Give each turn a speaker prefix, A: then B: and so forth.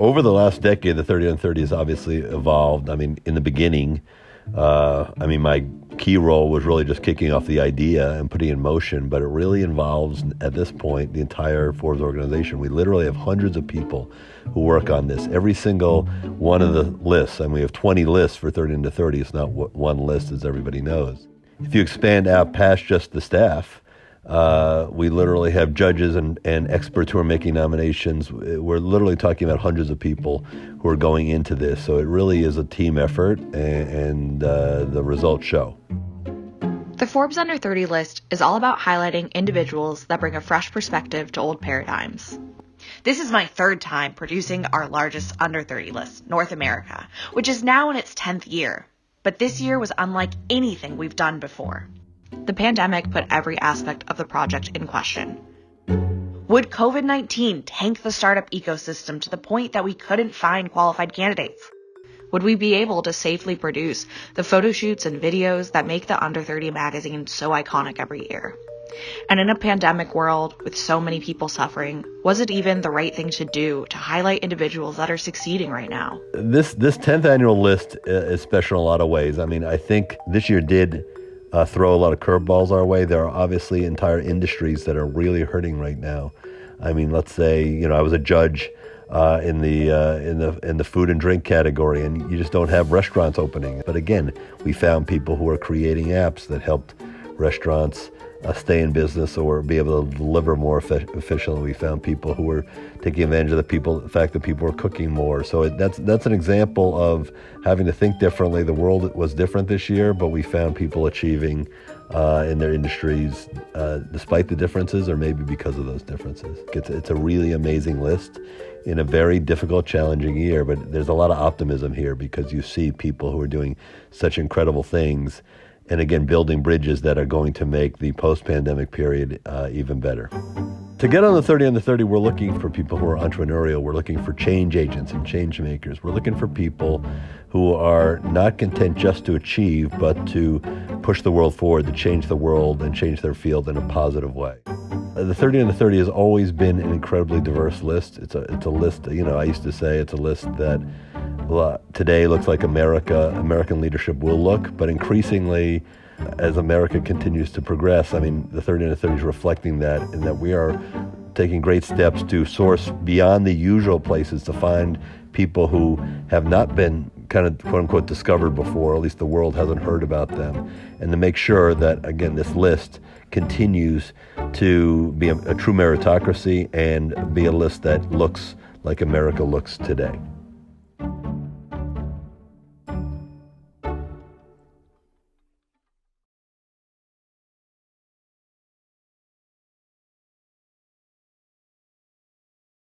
A: Over the last decade, the 30 under 30 has obviously evolved. I mean, in the beginning, my key role was really just kicking off the idea and putting it in motion, but it really involves, at this point, the entire Forbes organization. We literally have hundreds of people who work on this. Every single one of the lists, and we have 20 lists for 30 under 30. It's not one list, as everybody knows. If you expand out past just the staff, we literally have judges and experts who are making nominations. We're literally talking about hundreds of people who are going into this. So it really is a team effort, and the results show.
B: The Forbes Under 30 list is all about highlighting individuals that bring a fresh perspective to old paradigms. This is my third time producing our largest Under 30 list, North America, which is now in its 10th year. But this year was unlike anything we've done before. The pandemic put every aspect of the project in question. Would COVID-19 tank the startup ecosystem to the point that we couldn't find qualified candidates? Would we be able to safely produce the photoshoots and videos that make the Under 30 magazine so iconic every year? And in a pandemic world with so many people suffering, was it even the right thing to do to highlight individuals that are succeeding right now?
A: This 10th annual list is special in a lot of ways. I mean, I think this year did throw a lot of curveballs our way. There are obviously entire industries that are really hurting right now. I mean, let's say, I was a judge in the food and drink category, and you just don't have restaurants opening. But again, we found people who are creating apps that helped restaurants stay in business or be able to deliver more efficiently. We found people who were taking advantage of the fact that people were cooking more. So that's an example of having to think differently. The world was different this year, but we found people achieving in their industries despite the differences, or maybe because of those differences. It's a really amazing list in a very difficult, challenging year, but there's a lot of optimism here because you see people who are doing such incredible things, and again, building bridges that are going to make the post-pandemic period even better. To get on the 30 under 30, we're looking for people who are entrepreneurial. We're looking for change agents and change makers. We're looking for people who are not content just to achieve, but to push the world forward, to change the world and change their field in a positive way. The 30 under 30 has always been an incredibly diverse list. It's a list, I used to say it's a list that today looks like American leadership will look, but increasingly, as America continues to progress, the 30 under 30 is reflecting that, in that we are taking great steps to source beyond the usual places to find people who have not been kind of quote unquote discovered before, or at least the world hasn't heard about them, and to make sure that, again, this list continues to be a true meritocracy and be a list that looks like America looks today.